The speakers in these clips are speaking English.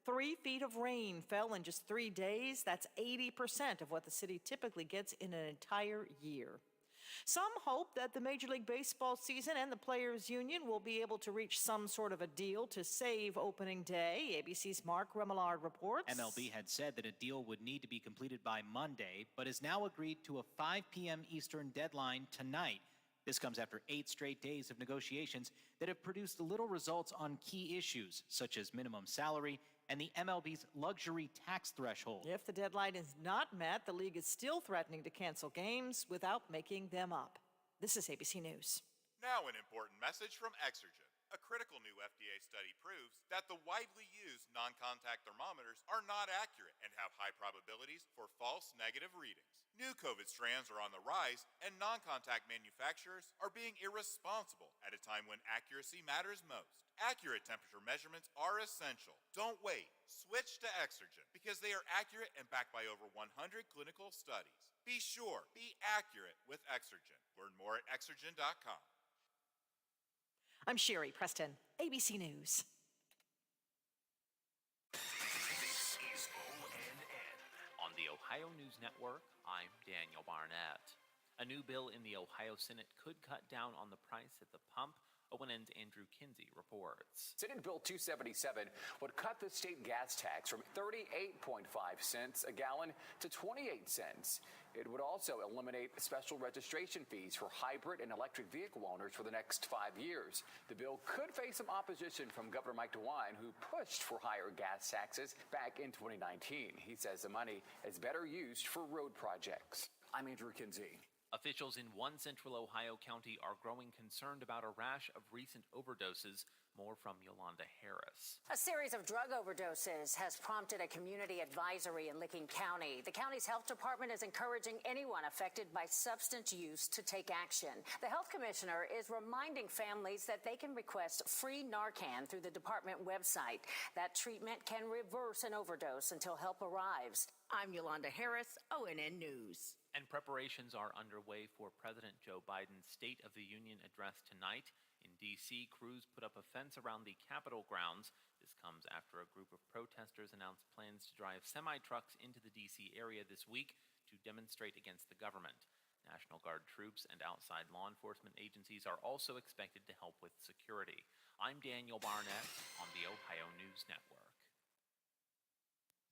3 feet of rain fell in just 3 days. That's 80% of what the city typically gets in an entire year. Some hope that the Major League Baseball season and the Players Union will be able to reach some sort of a deal to save opening day. ABC's Mark Remillard reports. MLB had said that a deal would need to be completed by Monday, but has now agreed to a 5 p.m. Eastern deadline tonight. This comes after 8 straight days of negotiations that have produced little results on key issues, such as minimum salary and the MLB's luxury tax threshold. If the deadline is not met, the league is still threatening to cancel games without making them up. This is ABC News. Now an important message from Exergen. A critical new FDA study proves that the widely used non-contact thermometers are not accurate and have high probabilities for false negative readings. New COVID strands are on the rise, and non-contact manufacturers are being irresponsible at a time when accuracy matters most. Accurate temperature measurements are essential. Don't wait. Switch to Exergen because they are accurate and backed by over 100 clinical studies. Be sure, be accurate with Exergen. Learn more at Exergen.com. I'm Sherry Preston, ABC News. This is ONN. On the Ohio News Network, I'm Daniel Barnett. A new bill in the Ohio Senate could cut down on the price at the pump. ONN's Andrew Kinsey reports. Senate Bill 277 would cut the state gas tax from 38.5 cents a gallon to 28 cents. It would also eliminate special registration fees for hybrid and electric vehicle owners for the next 5 years. The bill could face some opposition from Governor Mike DeWine, who pushed for higher gas taxes back in 2019. He says the money is better used for road projects. I'm Andrew Kinsey. Officials in one central Ohio county are growing concerned about a rash of recent overdoses. More from Yolanda Harris. A series of drug overdoses has prompted a community advisory in Licking County. The county's health department is encouraging anyone affected by substance use to take action. The health commissioner is reminding families that they can request free Narcan through the department website. That treatment can reverse an overdose until help arrives. I'm Yolanda Harris, ONN News. And preparations are underway for President Joe Biden's State of the Union address tonight. In D.C., crews put up a fence around the Capitol grounds. This comes after a group of protesters announced plans to drive semi-trucks into the D.C. area this week to demonstrate against the government. National Guard troops and outside law enforcement agencies are also expected to help with security. I'm Daniel Barnett on the Ohio News Network.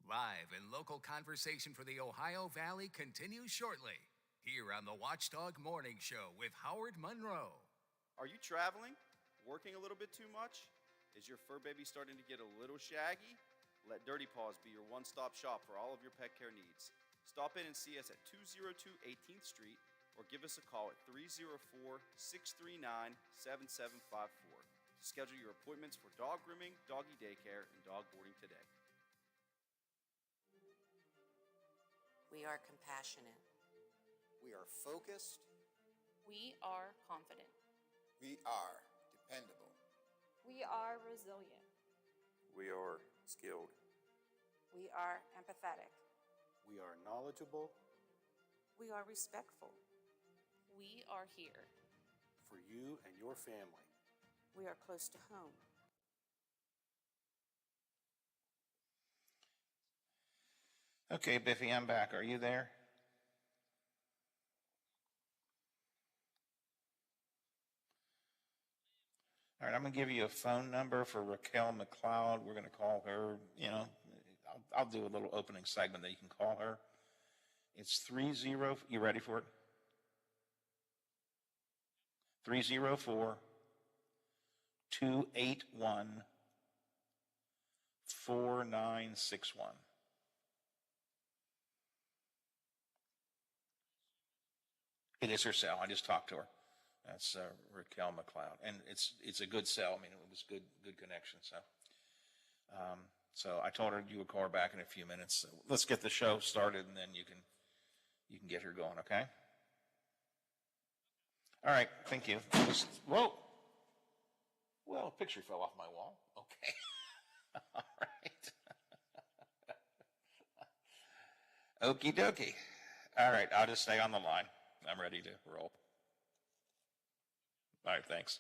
Live and local conversation for the Ohio Valley continues shortly, here on the Watchdog Morning Show with Howard Monroe. Are you traveling? Working a little bit too much? Is your fur baby starting to get a little shaggy? Let Dirty Paws be your one-stop shop for all of your pet care needs. Stop in and see us at 202 18th Street or give us a call at 304-639-7754 to schedule your appointments for dog grooming, doggy daycare, and dog boarding today. We are compassionate. We are focused. We are confident. We are dependable. We are resilient. We are skilled. We are empathetic. We are knowledgeable. We are respectful. We are here. For you and your family. We are close to home. Okay, Biffy, I'm back. Are you there? All right, I'm going to give you a phone number for Raquel McLeod. We're going to call her, I'll do a little opening segment that you can call her. It's 30, you ready for it? 304-281-4961. It is her cell. I just talked to her. That's Raquel McLeod, and it's a good cell. I mean, it was good connection. So I told her you would call her back in a few minutes. So let's get the show started, and then you can get her going. Okay. All right. Thank you. Whoa. Well, a picture fell off my wall. Okay. All right. Okie dokie. All right. I'll just stay on the line. I'm ready to roll. All right, thanks.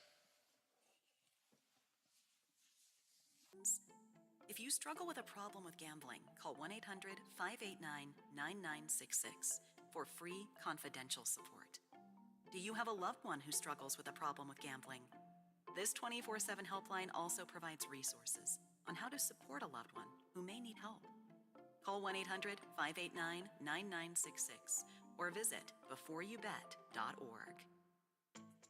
If you struggle with a problem with gambling, call 1-800-589-9966 for free confidential support. Do you have a loved one who struggles with a problem with gambling? This 24/7 helpline also provides resources on how to support a loved one who may need help. Call 1-800-589-9966 or visit beforeyoubet.org.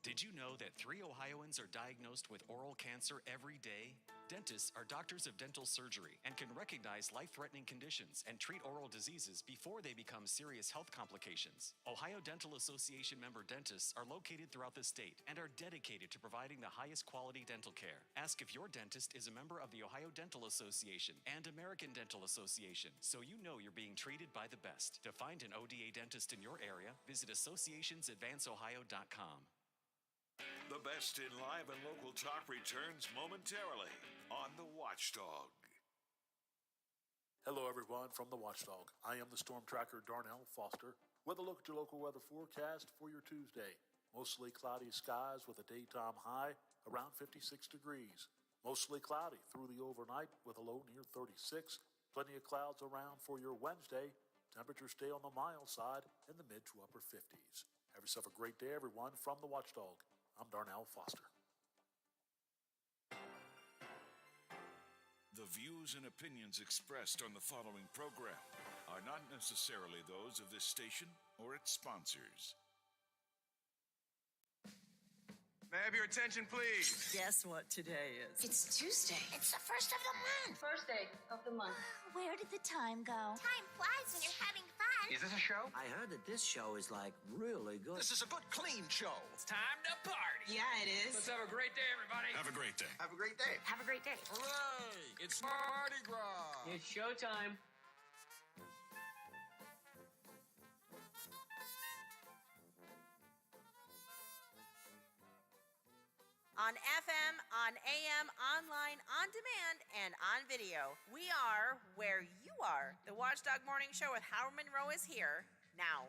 Did you know that 3 Ohioans are diagnosed with oral cancer every day? Dentists are doctors of dental surgery and can recognize life-threatening conditions and treat oral diseases before they become serious health complications. Ohio Dental Association member dentists are located throughout the state and are dedicated to providing the highest quality dental care. Ask if your dentist is a member of the Ohio Dental Association and American Dental Association, so you know you're being treated by the best. To find an ODA dentist in your area, visit associationsadvanceohio.com. The best in live and local talk returns momentarily on The Watchdog. Hello, everyone, from The Watchdog. I am the storm tracker, Darnell Foster, with a look at your local weather forecast for your Tuesday. Mostly cloudy skies with a daytime high around 56 degrees. Mostly cloudy through the overnight with a low near 36. Plenty of clouds around for your Wednesday. Temperatures stay on the mild side in the mid to upper 50s. Have yourself a great day, everyone, from The Watchdog. I'm Darnell Foster. The views and opinions expressed on the following program are not necessarily those of this station or its sponsors. May I have your attention, please? Guess what today is? It's Tuesday. It's the first of the month. First day of the month. Where did the time go? Time flies when you're having fun. Is this a show? I heard that this show is like really good. This is a good, clean show. It's time to party. Yeah, it is. Let's have a great day, everybody. Have a great day. Have a great day. Have a great day. Hooray! It's Mardi Gras. It's showtime. On FM, on AM, online, on demand, and on video. We are where you are. The Watchdog Morning Show with Howard Monroe is here now.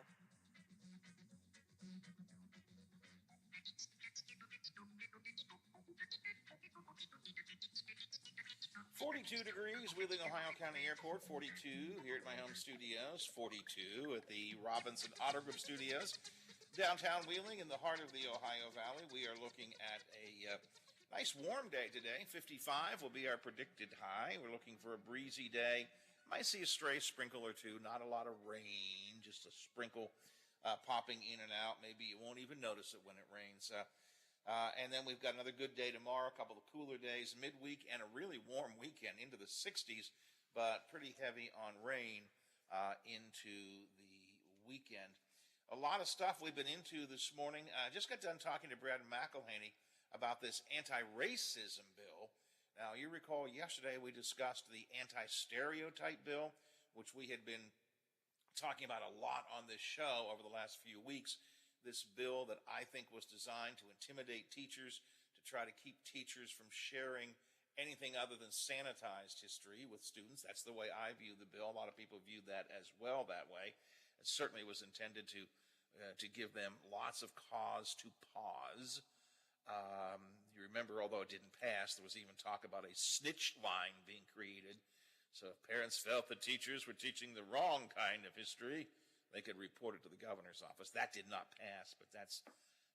.42 degrees, Wheeling, Ohio County Airport. 42 here at my home studios. 42 at the Robinson Auto Group Studios. Downtown Wheeling in the heart of the Ohio Valley. We are looking at a nice warm day today. 55 will be our predicted high. We're looking for a breezy day. Might see a stray sprinkle or two. Not a lot of rain, just a sprinkle popping in and out. Maybe you won't even notice it when it rains. And then we've got another good day tomorrow, a couple of cooler days midweek, and a really warm weekend into the 60s, but pretty heavy on rain into the weekend. A lot of stuff we've been into this morning. I just got done talking to Brad McElhaney about this anti-racism bill. Now, you recall yesterday we discussed the anti-stereotype bill, which we had been talking about a lot on this show over the last few weeks. This bill that I think was designed to intimidate teachers, to try to keep teachers from sharing anything other than sanitized history with students. That's the way I view the bill. A lot of people view that as well that way. It certainly was intended to give them lots of cause to pause. You remember, although it didn't pass, there was even talk about a snitch line being created. So if parents felt the teachers were teaching the wrong kind of history, they could report it to the governor's office. That did not pass, but that's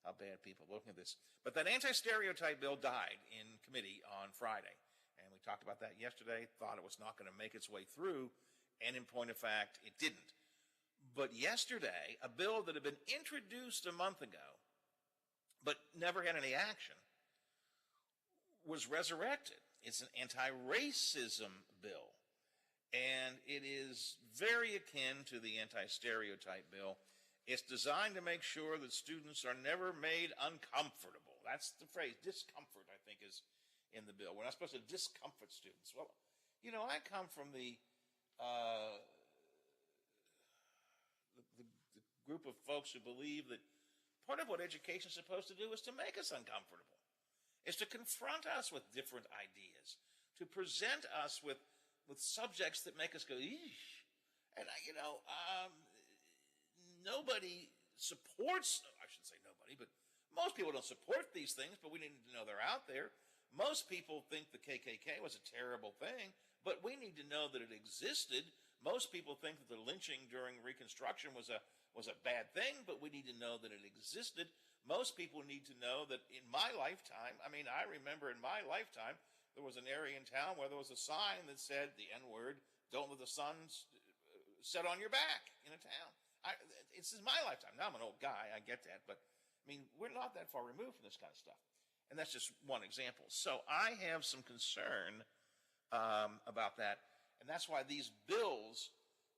how bad people are looking at this. But that anti-stereotype bill died in committee on Friday. And we talked about that yesterday, thought it was not going to make its way through, and in point of fact, it didn't. But yesterday, a bill that had been introduced a month ago, but never had any action, was resurrected. It's an anti-racism bill. And it is very akin to the anti-stereotype bill. It's designed to make sure that students are never made uncomfortable. That's the phrase, discomfort, I think, is in the bill. We're not supposed to discomfort students. Well, you know, I come from the group of folks who believe that part of what education is supposed to do is to make us uncomfortable, is to confront us with different ideas, to present us with subjects that make us go, eesh. And, nobody supports, I shouldn't say nobody, but most people don't support these things, but we need to know they're out there. Most people think the KKK was a terrible thing. but we need to know that it existed. Most people think that the lynching during Reconstruction was a bad thing, but we need to know that it existed. Most people need to know that in my lifetime, I remember in my lifetime, there was an area in town where there was a sign that said the N-word, don't let the sun set on your back in a town. It's in my lifetime. Now I'm an old guy, I get that, but we're not that far removed from this kind of stuff. And that's just one example. So I have some concern about that, and that's why these bills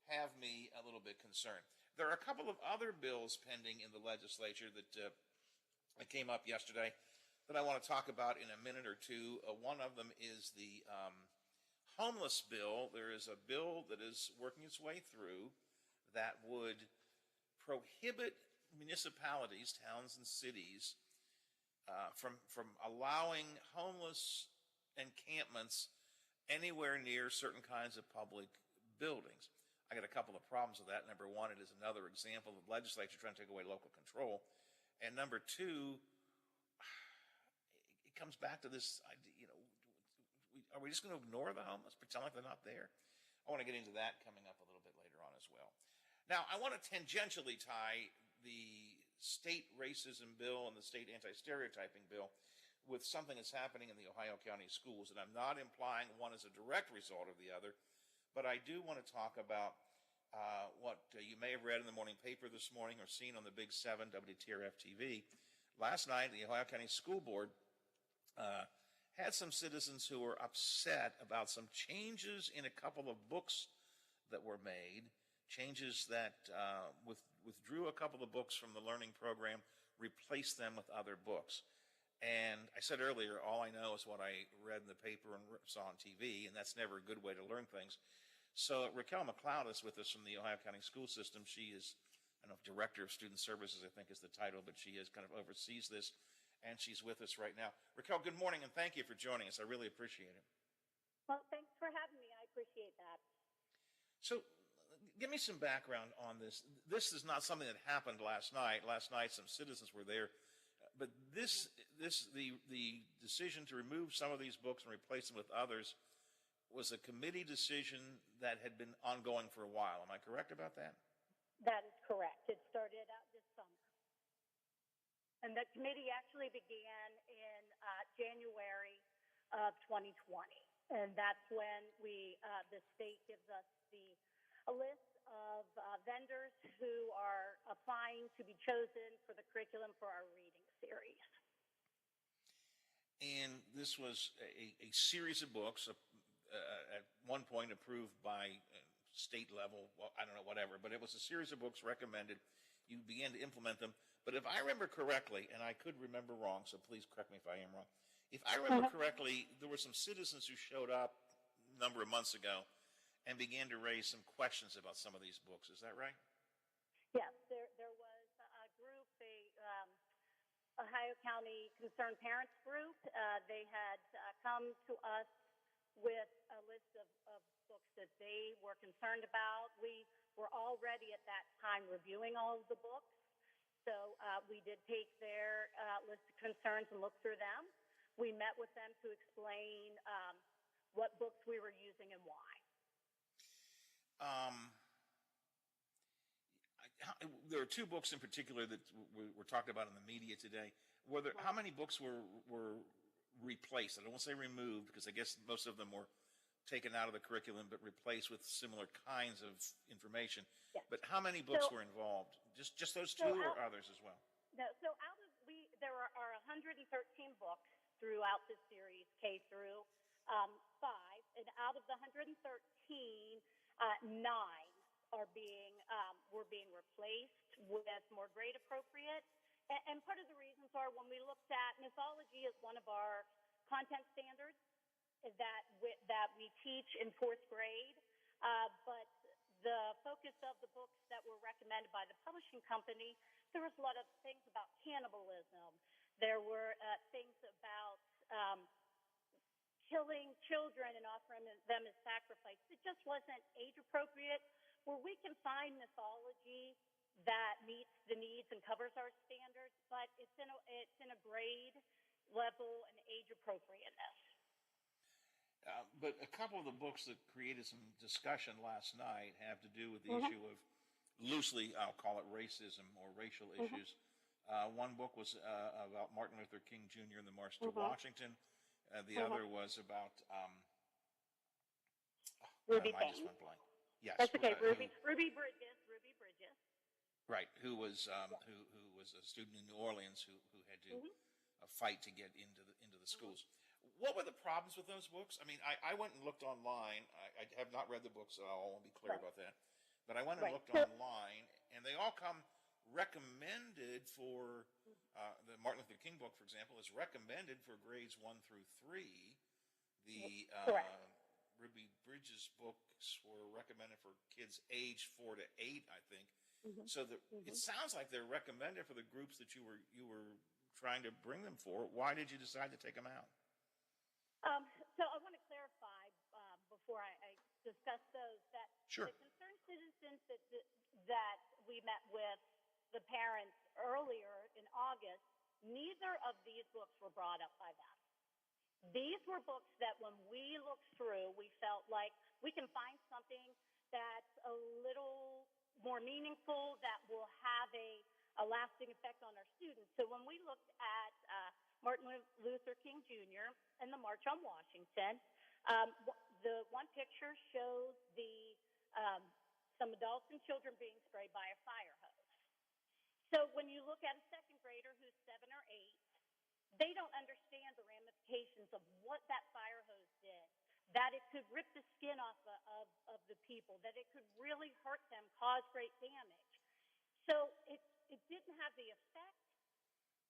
have me a little bit concerned. There are a couple of other bills pending in the legislature that came up yesterday that I want to talk about in a minute or two. One of them is the homeless bill. There is a bill that is working its way through that would prohibit municipalities, towns, and cities from allowing homeless encampments anywhere near certain kinds of public buildings. I got a couple of problems with that. Number one, it is another example of the legislature trying to take away local control. And number two, it comes back to this idea, are we just going to ignore the homeless, pretend like they're not there? I want to get into that coming up a little bit later on as well. Now, I want to tangentially tie the state racism bill and the state anti-stereotyping bill with something that's happening in the Ohio County schools, and I'm not implying one is a direct result of the other, but I do want to talk about what you may have read in the morning paper this morning or seen on the Big 7 WTRF TV. Last night, the Ohio County School Board had some citizens who were upset about some changes in a couple of books that were made, changes that withdrew a couple of books from the learning program, replaced them with other books. And I said earlier, all I know is what I read in the paper and saw on TV, and that's never a good way to learn things. So Raquel McLeod is with us from the Ohio County School System. She is, I don't know, Director of Student Services, I think is the title, but she is kind of oversees this, and she's with us right now. Raquel, good morning, and thank you for joining us. I really appreciate it. Well, thanks for having me. I appreciate that. So give me some background on this. This is not something that happened last night. Last night, some citizens were there. But the decision to remove some of these books and replace them with others was a committee decision that had been ongoing for a while. Am I correct about that? That is correct. It started out this summer. And the committee actually began in January of 2020. And that's when the state gives us a list of vendors who are applying to be chosen for the curriculum for our reading series. And this was a series of books, at one point approved by state level, well, I don't know, whatever, but it was a series of books recommended. You began to implement them. But if I remember correctly, and I could remember wrong, so please correct me if I am wrong. If I remember correctly, there were some citizens who showed up a number of months ago and began to raise some questions about some of these books. Is that right? Yes, there was a group, Ohio County Concerned Parents Group. They had come to us with a list of books that they were concerned about. We were already at that time reviewing all of the books. So we did take their list of concerns and look through them. We met with them to explain what books we were using and why. There are two books in particular that were talked about in the media today. How many books were replaced? I don't want to say removed, because I guess most of them were taken out of the curriculum, but replaced with similar kinds of information. Yes. But how many books were involved? Just those two, or others as well? No. So there are 113 books throughout this series, K through 5, and out of the 113, 9 were being replaced with more grade appropriate. And part of the reasons are, when we looked at mythology as one of our content standards that we teach in 4th grade, but the focus of the books that were recommended by the publishing company, there was a lot of things about cannibalism. There were things about killing children and offering them as sacrifice. It just wasn't age appropriate. Where we can find mythology that meets the needs and covers our standards, but it's in a grade level and age appropriateness. But a couple of the books that created some discussion last night have to do with the Mhm. issue of loosely, I'll call it racism or racial issues. One book was about Martin Luther King Jr. and the March to Washington. The other was about Ruby I just Payne. went blank. Yes, That's okay. who- Ruby Bridges. Ruby Bridges. right? Who was who was a student in New Orleans who had to fight to get into the schools. What were the problems with those books? I mean, I went and looked online. I have not read the books at all. I want to be clear about that. But I went and looked online, and they all come recommended for the Martin Luther King book, for example, is recommended for grades 1 through 3. The Ruby Bridges books were recommended for kids age 4 to 8, I think. So it sounds like they're recommended for the groups that you were trying to bring them for. Why did you decide to take them out? So I want to clarify before I discuss those that Sure. the concerned citizens that we met with the parents earlier in August, neither of these books were brought up by them. These were books that when we looked through, we felt like we can find something that's a little more meaningful, that will have a lasting effect on our students. So when we looked at Martin Luther King Jr. and the March on Washington, the one picture shows some adults and children being sprayed by a fire hose. So when you look at a second grader who's 7 or 8, they don't understand the ramifications of what that fire hose did, that it could rip the skin off of the people, that it could really hurt them, cause great damage. So it didn't have the effect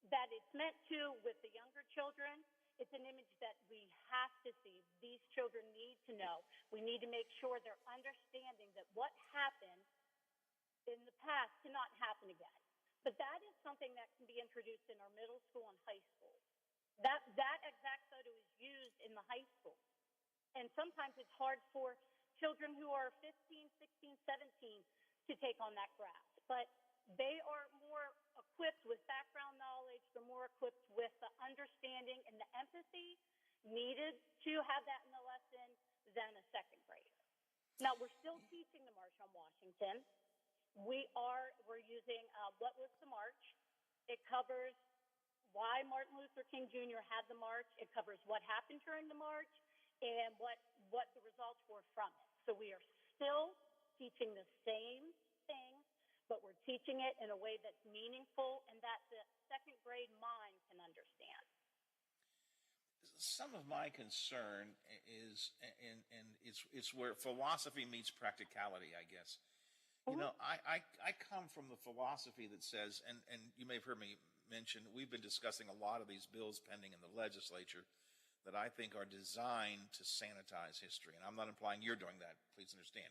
that it's meant to with the younger children. It's an image that we have to see. These children need to know. We need to make sure they're understanding that what happened in the past cannot happen again. But that is something that can be introduced in our middle school and high school. That exact photo is used in the high school. And sometimes it's hard for children who are 15, 16, 17 to take on that grasp. But they are more equipped with background knowledge. They're more equipped with the understanding and the empathy needed to have that in the lesson than a second grader. Now, we're still teaching the March on Washington. We're using What Was the March? It covers why Martin Luther King Jr. had the march. It covers what happened during the march and what the results were from it. So we are still teaching the same thing, but we're teaching it in a way that's meaningful and that the second grade mind can understand. Some of my concern is, and it's where philosophy meets practicality, I guess. You know, I come from the philosophy that says, and you may have heard me mention, we've been discussing a lot of these bills pending in the legislature that I think are designed to sanitize history. And I'm not implying you're doing that, please understand.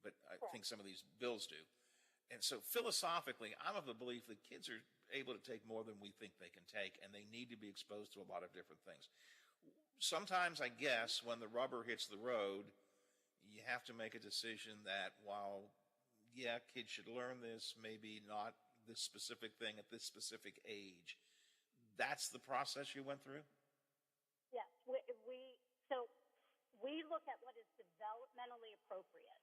But I think some of these bills do. And so philosophically, I'm of the belief that kids are able to take more than we think they can take, and they need to be exposed to a lot of different things. Sometimes, I guess, when the rubber hits the road, you have to make a decision that while, yeah, kids should learn this, maybe not this specific thing at this specific age. That's the process you went through? Yes. We look at what is developmentally appropriate.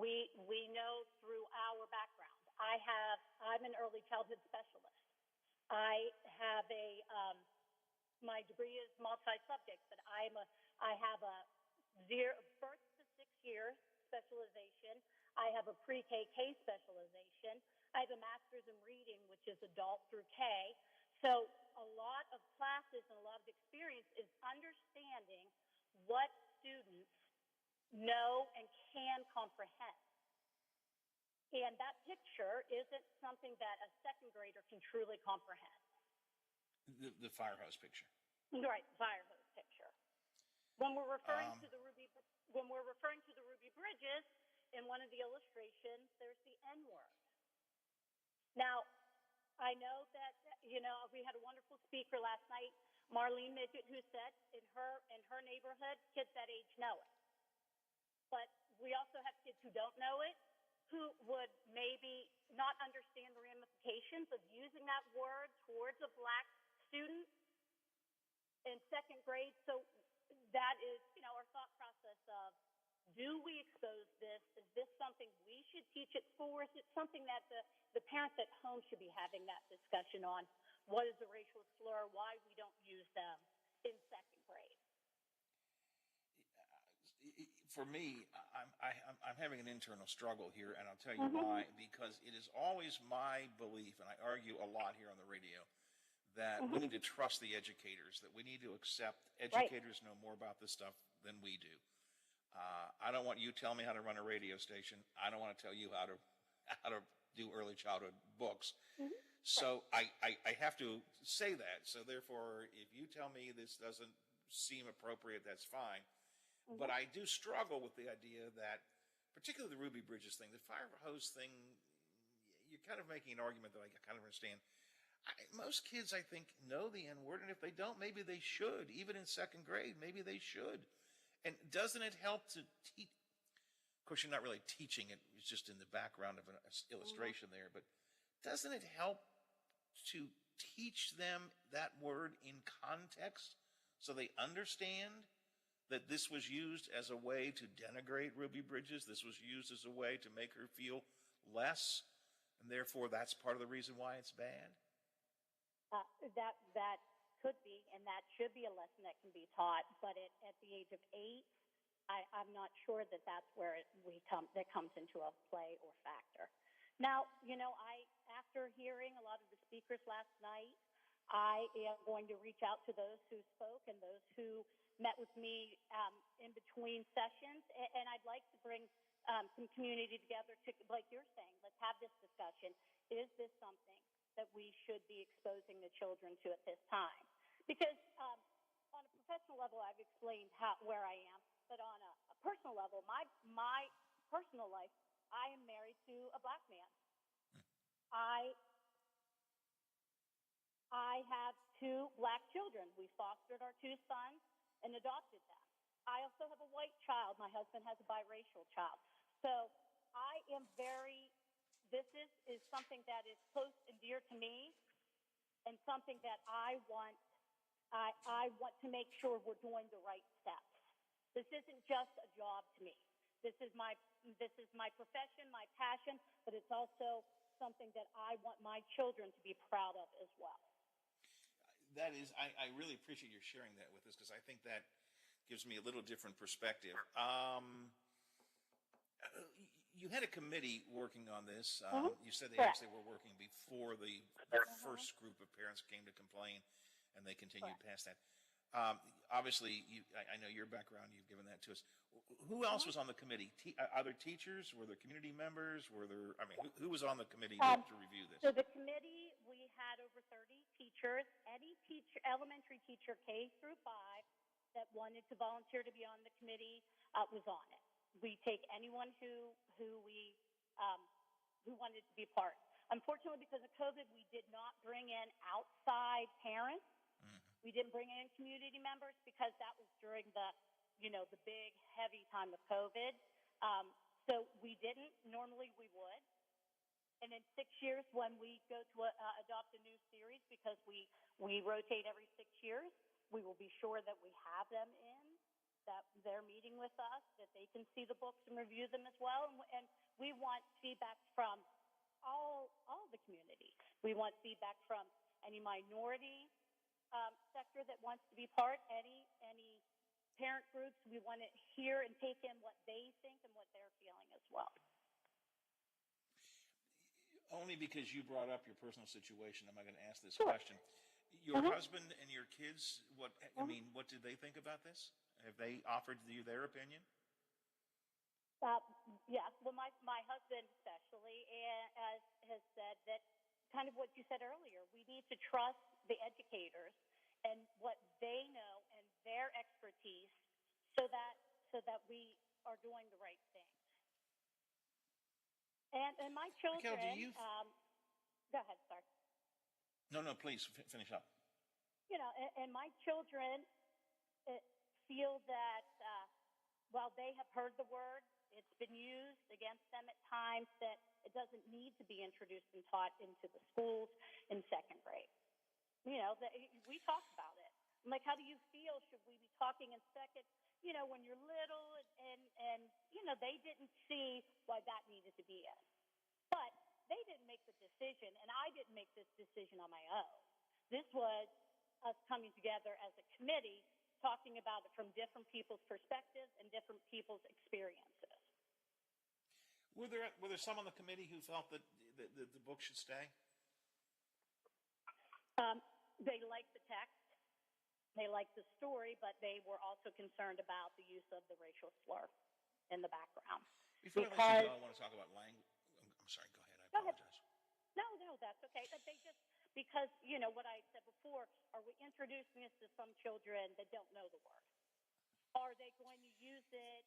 We know through our background. I'm an early childhood specialist. I have my degree is multi-subject, but I have a birth to 6 years specialization. I have a pre-K specialization. I have a master's in reading, which is adult through K. So a lot of classes and a lot of experience is understanding what students know and can comprehend. And that picture isn't something that a second grader can truly comprehend. The fire hose picture. Right, fire hose picture. When we're referring to the Ruby Bridges, in one of the illustrations, there's the N-word. Now, I know that we had a wonderful speaker last night, Marlene Midget, who said in her neighborhood, kids that age know it. But we also have kids who don't know it, who would maybe not understand the ramifications of using that word towards a black student in second grade. So that is, our thought process of, do we expose this? Is this something we should teach at school, or is it something that the parents at home should be having that discussion on? What is a racial slur? Why we don't use them in second grade? For me, I'm having an internal struggle here, and I'll tell you why. Because it is always my belief, and I argue a lot here on the radio, that we need to trust the educators, that we need to accept educators know more about this stuff than we do. I don't want you telling me how to run a radio station. I don't want to tell you how to do early childhood books. So I have to say that. So therefore, if you tell me this doesn't seem appropriate, that's fine. But I do struggle with the idea that, particularly the Ruby Bridges thing, the fire hose thing, you're kind of making an argument that I kind of understand. Most kids, I think, know the N-word, and if they don't, maybe they should. Even in second grade, maybe they should. And doesn't it help to teach? Of course, you're not really teaching it. It's just in the background of an illustration there. But doesn't it help to teach them that word in context so they understand that this was used as a way to denigrate Ruby Bridges? This was used as a way to make her feel less, and therefore that's part of the reason why it's bad? That could be, and that should be a lesson that can be taught. But at the age of 8, I'm not sure that that's where that comes into a play or factor. Now, after hearing a lot of the speakers last night, I am going to reach out to those who spoke and those who met with me in between sessions, and I'd like to bring some community together to, like you're saying, let's have this discussion. Is this something that we should be exposing the children to at this time? Because on a professional level, I've explained where I am, but on a personal level, my personal life, I am married to a black man. I have 2 black children. We fostered our 2 sons and adopted them. I also have a white child. My husband has a biracial child. So I am this is something that is close and dear to me, and something that I want to make sure we're doing the right steps. This isn't just a job to me. This is my profession, my passion, but it's also something that I want my children to be proud of as well. That is, I really appreciate your sharing that with us, because I think that gives me a little different perspective. You had a committee working on this. You said they actually were working before the first group of parents came to complain, and they continued past that. Obviously, I know your background. You've given that to us. Who else was on the committee? Other teachers? Were there community members? Who was on the committee to review this? So the committee, we had over 30 teachers. Any elementary teacher K through 5 that wanted to volunteer to be on the committee was on it. We take anyone who wanted to be part. Unfortunately, because of COVID, we did not bring in outside parents. We didn't bring in community members because that was during the big, heavy time of COVID. So we didn't. Normally we would. And in 6 years, when we go to adopt a new series, because we rotate every 6 years, we will be sure that we have them in, that they're meeting with us, that they can see the books and review them as well. And we want feedback from all the community. We want feedback from any minority sector that wants to be part, any parent groups. We want to hear and take in what they think and what they're feeling as well. Only because you brought up your personal situation, am I going to ask this question. Your husband and your kids, what did they think about this? Have they offered you their opinion? Yes. Well, my husband especially has said that kind of what you said earlier. We need to trust the educators and what they know and their expertise, so that we are doing the right thing. And my children. Raquel, go ahead, sorry. No, please finish up. And my children feel that while they have heard the word, it's been used against them at times, that it doesn't need to be introduced and taught into the schools in second grade. We talk about it. I'm like, how do you feel? Should we be talking in second? You know, when you're little, and you know, they didn't see why that needed to be in. But they didn't make the decision, and I didn't make this decision on my own. This was us coming together as a committee, talking about it from different people's perspectives and different people's experiences. Were there some on the committee who felt that the book should stay? They liked the text, they liked the story, but they were also concerned about the use of the racial slur in the background. Before I let you go, I want to talk about language. I'm sorry, go ahead. I apologize. No, that's okay. But they just, because, you know, what I said before, are we introducing this to some children that don't know the word? Are they going to use it?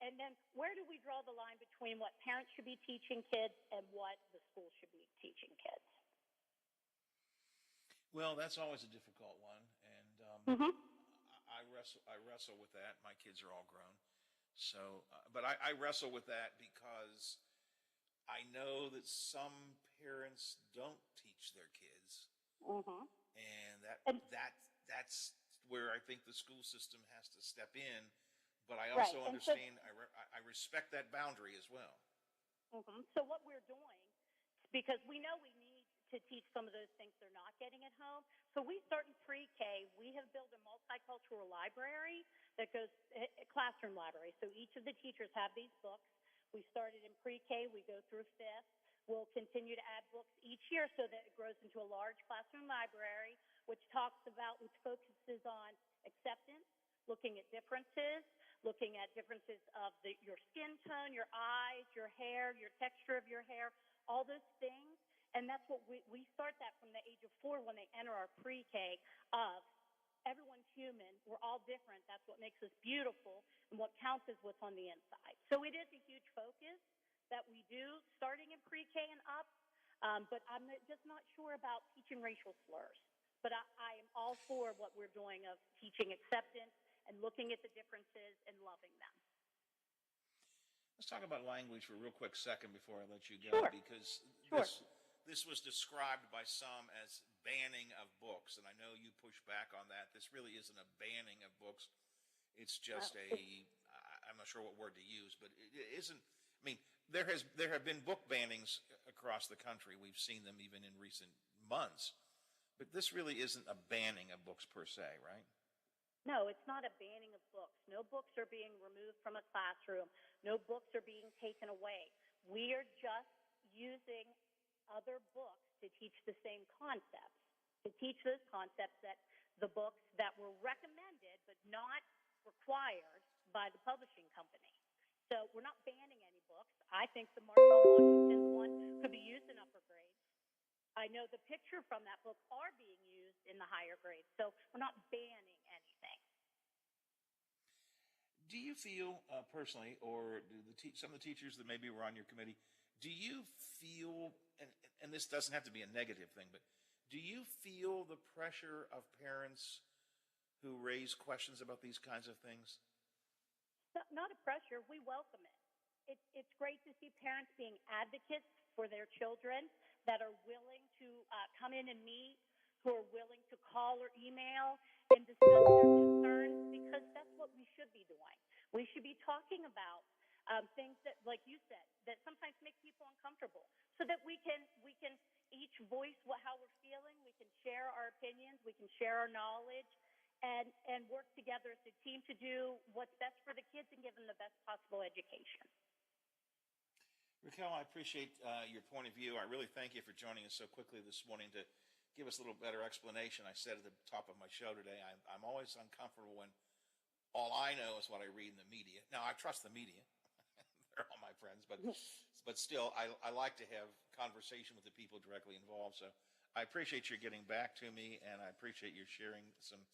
And then where do we draw the line between what parents should be teaching kids and what the school should be teaching kids? Well, that's always a difficult one, and I wrestle with that. My kids are all grown, so but I wrestle with that because I know that some parents don't teach their kids, and that's where I think the school system has to step in. But I also understand. I respect that boundary as well. So what we're doing, because we know we need to teach some of those things they're not getting at home. So we start in pre-K. We have built a multicultural library that goes, a classroom library. So each of the teachers have these books. We started in pre-K. We go through fifth. We'll continue to add books each year so that it grows into a large classroom library, which focuses on acceptance, looking at differences, looking at differences of your skin tone, your eyes, your hair, your texture of your hair, all those things. And that's what we start that from the age of 4 when they enter our pre-K of everyone's human. We're all different. That's what makes us beautiful. And what counts is what's on the inside. So it is a huge focus that we do starting in pre-K and up. But I'm just not sure about teaching racial slurs. But I am all for what we're doing of teaching acceptance and looking at the differences and loving them. Let's talk about language for a real quick second before I let you go, because this was described by some as banning of books, and I know you push back on that. This really isn't a banning of books. It's just I'm not sure what word to use, but it isn't. I mean, there have been book bannings across the country. We've seen them even in recent months, but this really isn't a banning of books per se, right? No, it's not a banning of books. No books are being removed from a classroom. No books are being taken away. We are just using other books to teach the same concepts, to teach those concepts that the books that were recommended but not required by the publishing company. So we're not banning any books. I think the Marshall Washington one could be used in upper grades. I know the picture from that book are being used in the higher grades. So we're not banning anything. Do you feel personally, or do some of the teachers that maybe were on your committee, do you feel, and this doesn't have to be a negative thing, but do you feel the pressure of parents who raise questions about these kinds of things? Not a pressure. We welcome it. It's great to see parents being advocates for their children that are willing to come in and meet, who are willing to call or email and discuss their concerns, because that's what we should be doing. We should be talking about things that, like you said, that sometimes make people uncomfortable, so that we can each voice how we're feeling. We can share our opinions. We can share our knowledge, and work together as a team to do what's best for the kids and give them the best possible education. Raquel, I appreciate your point of view. I really thank you for joining us so quickly this morning to give us a little better explanation. I said at the top of my show today, I'm always uncomfortable when all I know is what I read in the media. Now, I trust the media. They're all my friends, but still, I like to have conversation with the people directly involved. So I appreciate your getting back to me, and I appreciate your sharing some,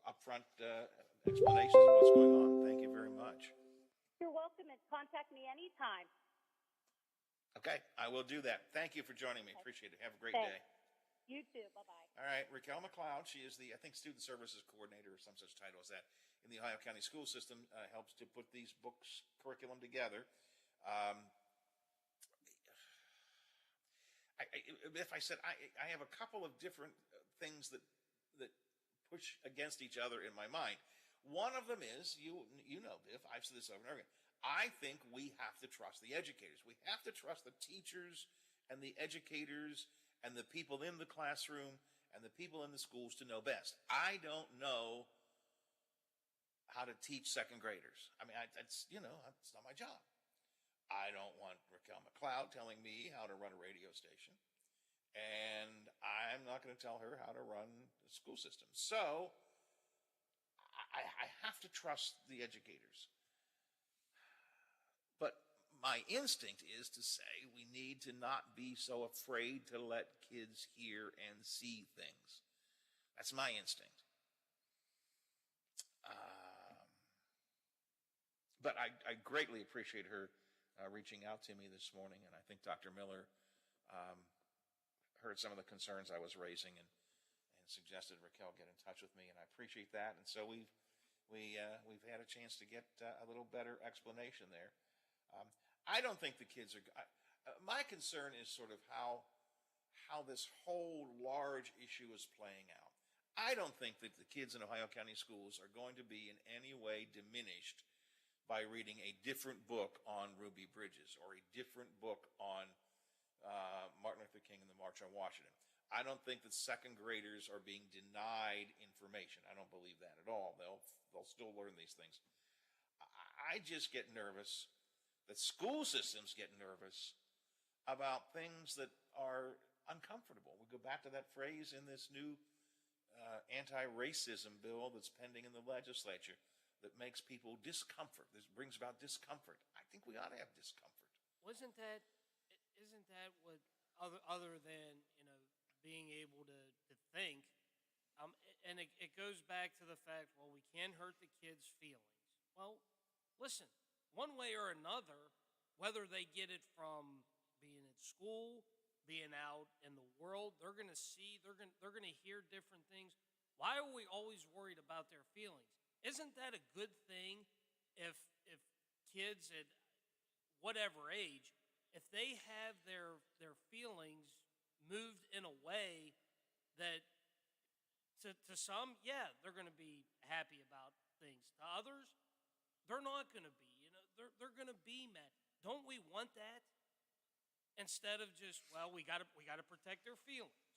upfront explanations of what's going on. Thank you very much. You're welcome, and contact me anytime. Okay, I will do that. Thank you for joining me. Appreciate it. Have a great day. You too. Bye-bye. All right, Raquel McLeod. She is the, I think, Student Services Coordinator or some such title as that in the Ohio County School System, helps to put these books curriculum together. If I said I have a couple of different things that that push against each other in my mind. One of them is, you know, Biff, I've said this over and over again. I think we have to trust the educators. We have to trust the teachers and the educators and the people in the classroom and the people in the schools to know best. I don't know how to teach second graders. I mean, that's not my job. I don't want Raquel McLeod telling me how to run a radio station. And I'm not going to tell her how to run the school system. So I have to trust the educators. But my instinct is to say we need to not be so afraid to let kids hear and see things. That's my instinct. But I greatly appreciate her reaching out to me this morning, and I think Dr. Miller heard some of the concerns I was raising and suggested Raquel get in touch with me, and I appreciate that. And so we've had a chance to get a little better explanation there. I don't think the kids are. My concern is sort of how this whole large issue is playing out. I don't think that the kids in Ohio County schools are going to be in any way diminished by reading a different book on Ruby Bridges or a different book on Martin Luther King and the March on Washington. I don't think that second graders are being denied information. I don't believe that at all. They'll still learn these things. I just get nervous that school systems get nervous about things that are uncomfortable. We go back to that phrase in this new anti-racism bill that's pending in the legislature that makes people discomfort. This brings about discomfort. I think we ought to have discomfort. Isn't that what other than being able to think, and it goes back to the fact, well, we can't hurt the kids' feelings. Well, listen, one way or another, whether they get it from being at school, being out in the world, they're going to see, they're going to hear different things. Why are we always worried about their feelings? Isn't that a good thing if kids at whatever age, if they have their feelings moved in a way that to some, yeah, they're going to be happy about things. To others, they're not going to be. They're going to be mad. Don't we want that? Instead of just, well, we got to protect their feelings.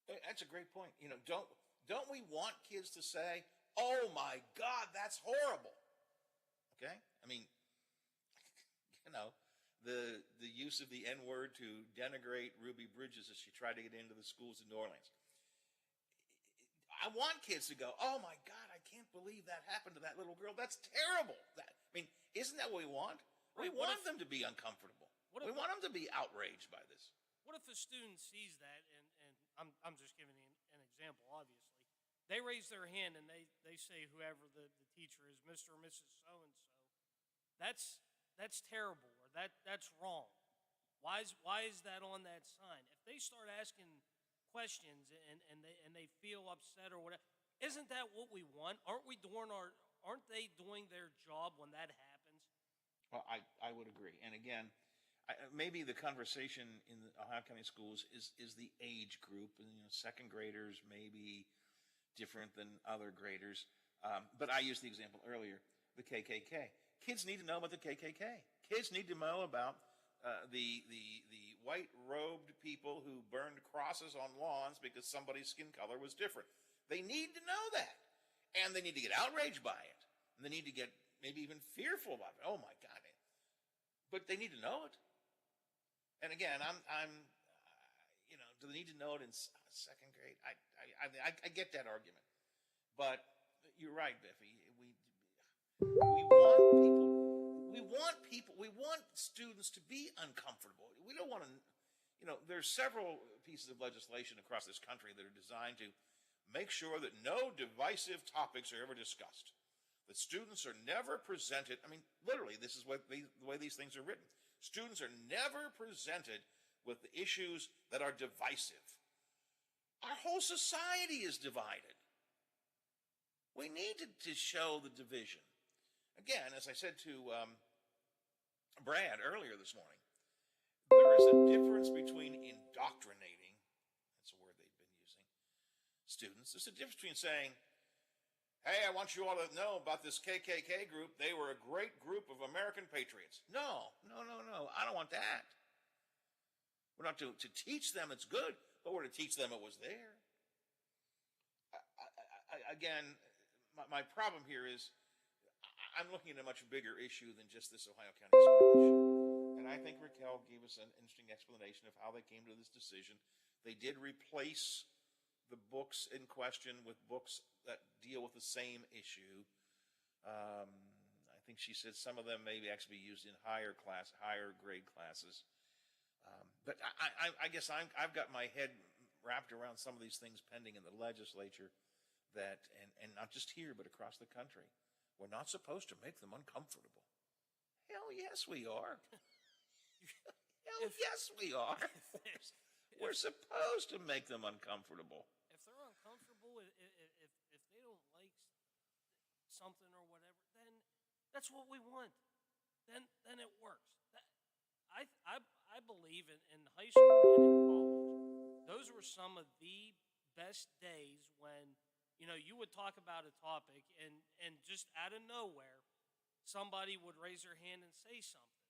That's a great point. Don't we want kids to say, "Oh my God, that's horrible"? Okay, I mean, the use of the N-word to denigrate Ruby Bridges as she tried to get into the schools in New Orleans. I want kids to go, "Oh my God, I can't believe that happened to that little girl. That's terrible." Isn't that what we want? Right, we want them to be uncomfortable. We want them to be outraged by this. What if a student sees that, and I'm just giving you an example, obviously. They raise their hand and they say whoever the teacher is, Mr. or Mrs. So-and-so. That's terrible, or that's wrong. Why is that on that sign? If they start asking questions and they feel upset or whatever, isn't that what we want? Aren't they doing their job when that happens? Well, I would agree. And again, maybe the conversation in the Ohio County schools is the age group. And, second graders may be different than other graders. But I used the example earlier, the KKK. Kids need to know about the KKK. Kids need to know about the white-robed people who burned crosses on lawns because somebody's skin color was different. They need to know that. And they need to get outraged by it. And they need to get maybe even fearful about it. Oh, my God. But they need to know it. And again, do they need to know it in second grade? I get that argument. But you're right, Biffy. We want students to be uncomfortable. We don't want to, there's several pieces of legislation across this country that are designed to make sure that no divisive topics are ever discussed. That students are never presented, literally, this is the way these things are written. Students are never presented with the issues that are divisive. Our whole society is divided. We need to show the division. Again, as I said to Brad earlier this morning, there is a difference between indoctrinating, that's a word they've been using, students. There's a difference between saying, hey, I want you all to know about this KKK group. They were a great group of American patriots. No. I don't want that. We're not to teach them it's good, but we're to teach them it was there. Again, my problem here is I'm looking at a much bigger issue than just this Ohio County School issue. And I think Raquel gave us an interesting explanation of how they came to this decision. They did replace the books in question with books that deal with the same issue. I think she said some of them may actually be used in higher grade classes. But I guess I've got my head wrapped around some of these things pending in the legislature that, and not just here, but across the country. We're not supposed to make them uncomfortable. Hell yes, we are. Yes, we are. We're supposed to make them uncomfortable. If they're uncomfortable, if they don't like something or whatever, then that's what we want. Then it works. I believe in high school and in college, those were some of the best days when you would talk about a topic and just out of nowhere, somebody would raise their hand and say something.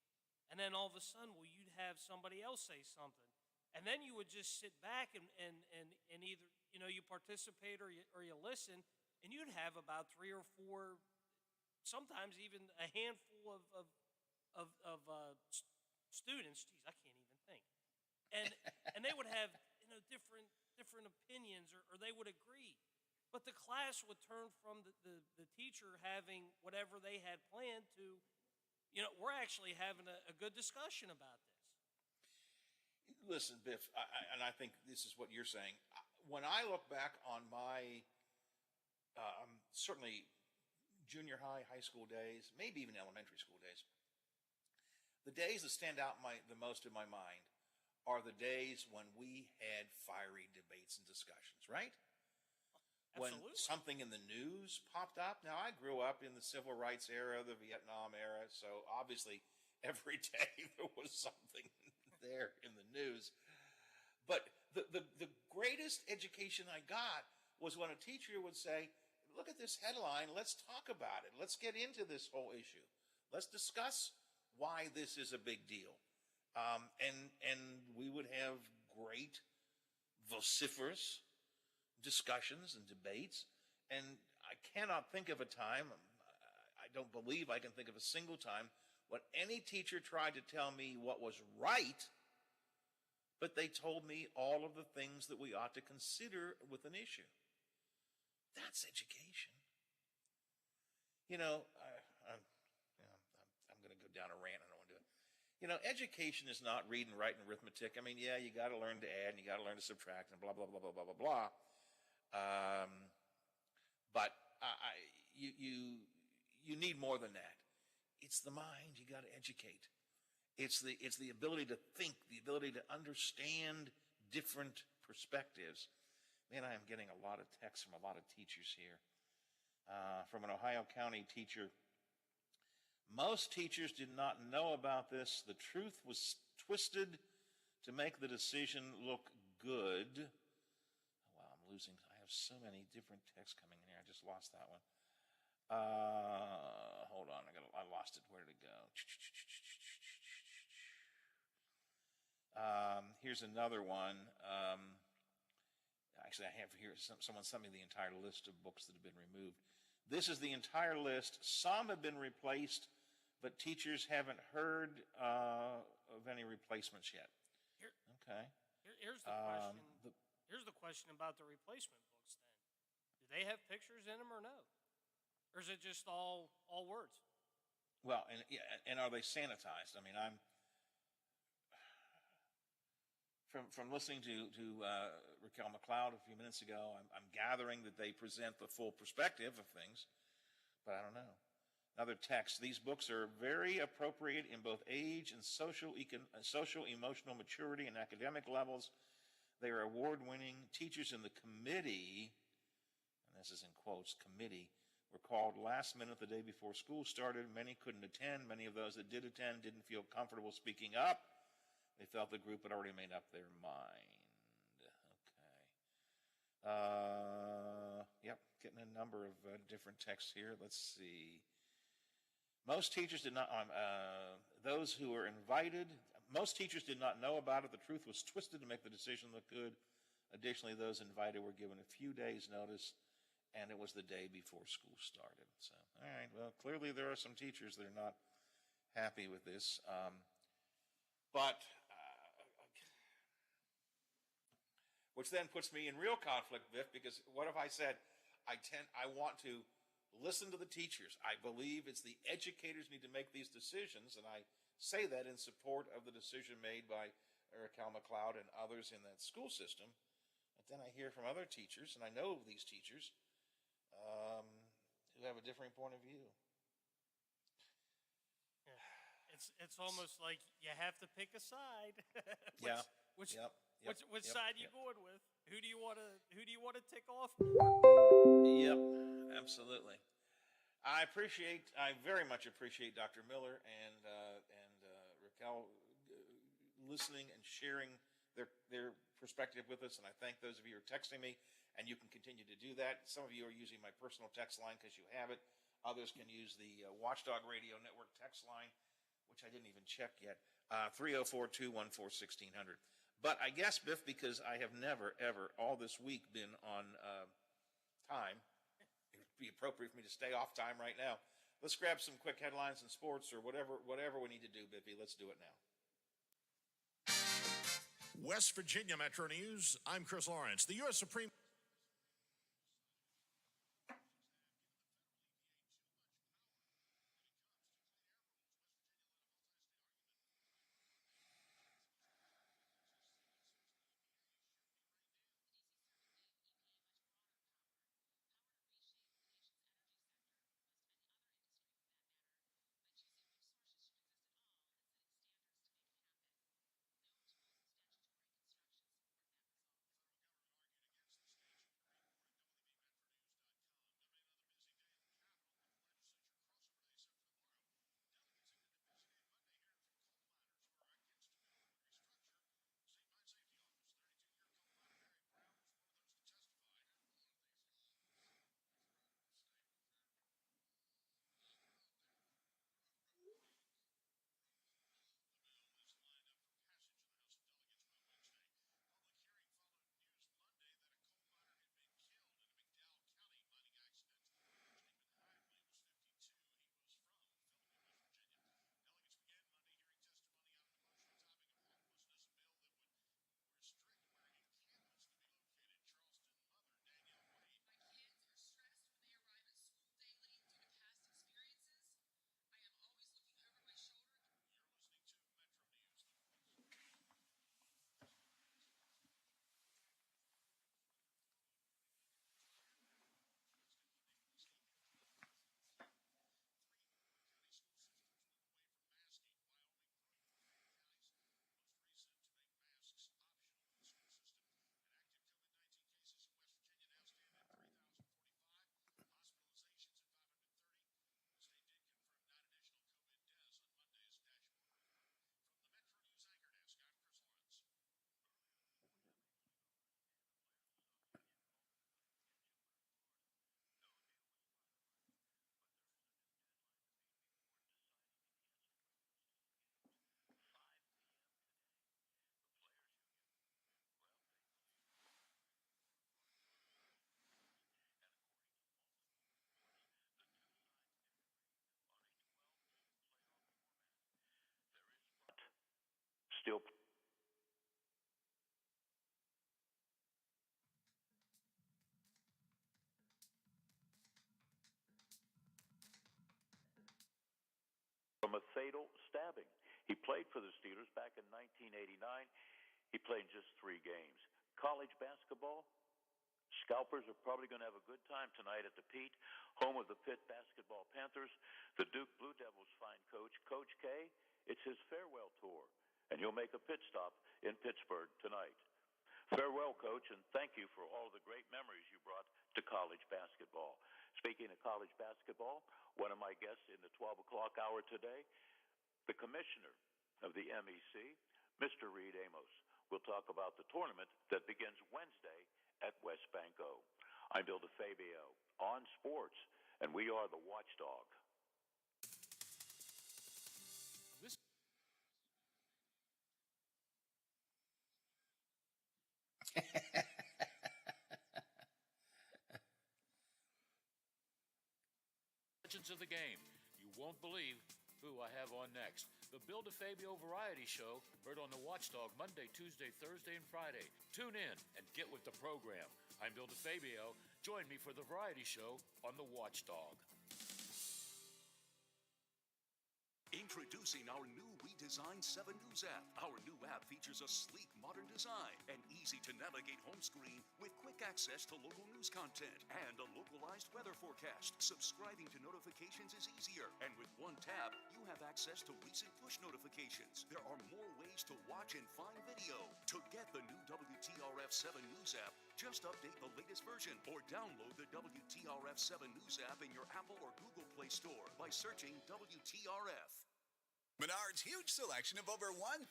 And then all of a sudden, you'd have somebody else say something. And then you would just sit back and either, you participate or you listen, and you'd have about 3 or 4, sometimes even a handful of students. Geez, I can't even think. And they would have, different opinions or they would agree. But the class would turn from the teacher having whatever they had planned to, we're actually having a good discussion about this. Listen, Biff, and I think this is what you're saying. When I look back on my certainly junior high, high school days, maybe even elementary school days, the days that stand out the most in my mind are the days when we had fiery debates and discussions, right? Absolutely. When something in the news popped up. Now, I grew up in the civil rights era, the Vietnam era, so obviously every day there was something there in the news. But the greatest education I got was when a teacher would say, look at this headline, let's talk about it. Let's get into this whole issue. Let's discuss why this is a big deal. And we would have great, vociferous discussions and debates. And I cannot think of a time, I don't believe I can think of a single time, when any teacher tried to tell me what was right, but they told me all of the things that we ought to consider with an issue. That's education. I'm going to go down a rant. I don't want to do it. Education is not reading, writing, arithmetic. I mean, yeah, you got to learn to add and you got to learn to subtract and blah, blah, blah, blah, blah, blah, blah. But you need more than that. It's the mind. You got to educate. It's the ability to think, the ability to understand different perspectives. Man, I am getting a lot of texts from a lot of teachers here. From an Ohio County teacher. Most teachers did not know about this. The truth was twisted to make the decision look good. Oh, wow, I'm losing. I have so many different texts coming in here. I just lost that one. Hold on. I lost it. Where did it go? Here's another one. Actually, I have here, someone sent me the entire list of books that have been removed. This is the entire list. Some have been replaced, but teachers haven't heard of any replacements yet. Okay. Here's the question. Here's the question about the replacement books then. Do they have pictures in them or no? Or is it just all words? Well, and are they sanitized? I mean, I'm from listening to Raquel McLeod a few minutes ago, I'm gathering that they present the full perspective of things, but I don't know. Another text, these books are very appropriate in both age and social, emotional maturity and academic levels. They are award-winning. Teachers in the committee, and this is in quotes, committee, were called last minute the day before school started. Many couldn't attend. Many of those that did attend didn't feel comfortable speaking up. They felt the group had already made up their mind. Okay. Yep, getting a number of different texts here. Let's see. Most teachers did not, those who were invited, most teachers did not know about it. The truth was twisted to make the decision look good. Additionally, those invited were given a few days' notice, and it was the day before school started. So, all right, well, clearly there are some teachers that are not happy with this. But which then puts me in real conflict, Biff, because what if I said, I want to listen to the teachers. I believe it's the educators need to make these decisions, and I say that in support of the decision made by Cal McLeod and others in that school system. But then I hear from other teachers, and I know these teachers, who have a differing point of view. It's almost like you have to pick a side. Which side you going with? Who do you want to tick off? Yep, absolutely. I very much appreciate Dr. Miller and Raquel listening and sharing their perspective with us, and I thank those of you who are texting me, and you can continue to do that. Some of you are using my personal text line because you have it. Others can use the Watchdog Radio Network text line, which I didn't even check yet, 304-214-1600. But I guess, Biff, because I have never, ever, all this week been on time, it would be appropriate for me to stay off time right now. Let's grab some quick headlines in sports or whatever we need to do, Biffy. Let's do it now. West Virginia Metro News, I'm Chris Lawrence. The U.S. Supreme still from a fatal stabbing. He played for the Steelers back in 1989. He played just 3 games. College basketball, scalpers are probably going to have a good time tonight at the Pete, home of the Pitt Basketball Panthers. The Duke Blue Devils find Coach K. It's his farewell tour, and he'll make a pit stop in Pittsburgh tonight. Farewell, Coach, and thank you for all the great memories you brought to college basketball. Speaking of college basketball, one of my guests in the 12 o'clock hour today, the commissioner of the MEC, Mr. Reed Amos. We'll talk about the tournament that begins Wednesday at West Banco. I'm Bill DeFabio on sports, and we are the Watchdog. Legends of the game. You won't believe who I have on next. The Bill DeFabio Variety Show, heard on the Watchdog Monday, Tuesday, Thursday, and Friday. Tune in and get with the program. I'm Bill DeFabio. Join me for the Variety Show on the Watchdog. Introducing our new redesigned 7 News app. Our new app features a sleek, modern design and easy-to-navigate home screen with quick access to local news content and a localized weather forecast. Subscribing to notifications is easier, and with one tab, you have access to recent push notifications. There are more ways to watch and find video. To get the new WTRF 7 News app, just update the latest version or download the WTRF 7 News app in your Apple or Google Play Store by searching WTRF. Menards' huge selection of over 1,000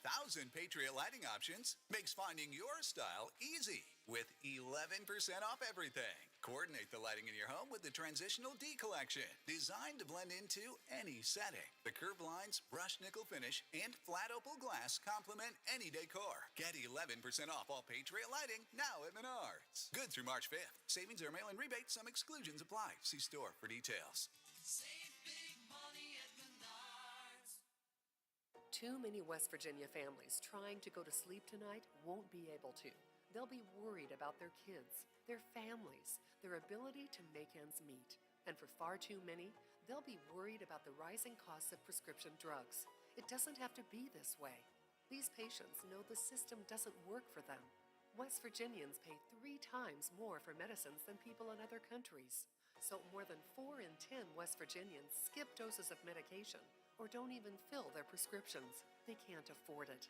Patriot lighting options makes finding your style easy with 11% off everything. Coordinate the lighting in your home with the Transitional D Collection, designed to blend into any setting. The curved lines, brushed nickel finish, and flat opal glass complement any decor. Get 11% off all Patriot lighting now at Menards. Good through March 5th. Savings are mail-in rebates. Some exclusions apply. See store for details. Save big money at Menards. Too many West Virginia families trying to go to sleep tonight won't be able to. They'll be worried about their kids, their families, their ability to make ends meet. And for far too many, they'll be worried about the rising costs of prescription drugs. It doesn't have to be this way. These patients know the system doesn't work for them. West Virginians pay 3 times more for medicines than people in other countries. So more than 4 in 10 West Virginians skip doses of medication or don't even fill their prescriptions. They can't afford it.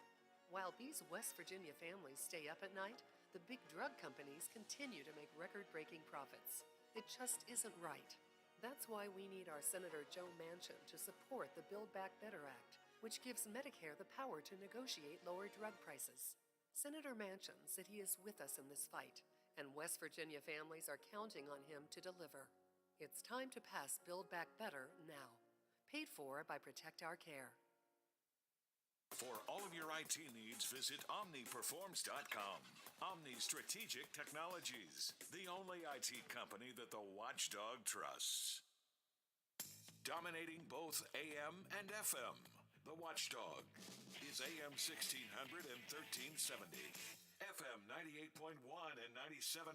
While these West Virginia families stay up at night, the big drug companies continue to make record-breaking profits. It just isn't right. That's why we need our Senator Joe Manchin to support the Build Back Better Act, which gives Medicare the power to negotiate lower drug prices. Senator Manchin said he is with us in this fight, and West Virginia families are counting on him to deliver. It's time to pass Build Back Better now. Paid for by Protect Our Care. For all of your IT needs, visit OmniPerforms.com. Omni Strategic Technologies, the only IT company that the Watchdog trusts. Dominating both AM and FM, the Watchdog is AM 1600 and 1370, FM 98.1 and 97.7.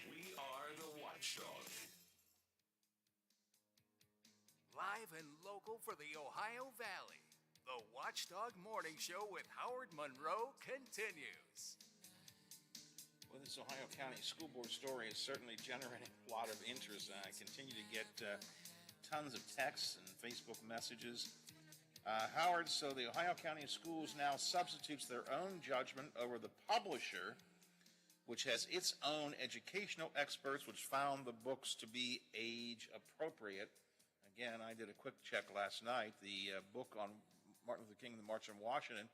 We are the Watchdog. Live and local for the Ohio Valley, the Watchdog Morning Show with Howard Monroe continues. Well, this Ohio County School Board story is certainly generating a lot of interest. I continue to get tons of texts and Facebook messages. Howard, so the Ohio County Schools now substitutes their own judgment over the publisher, which has its own educational experts, which found the books to be age appropriate. Again, I did a quick check last night. The book on Martin Luther King and the March on Washington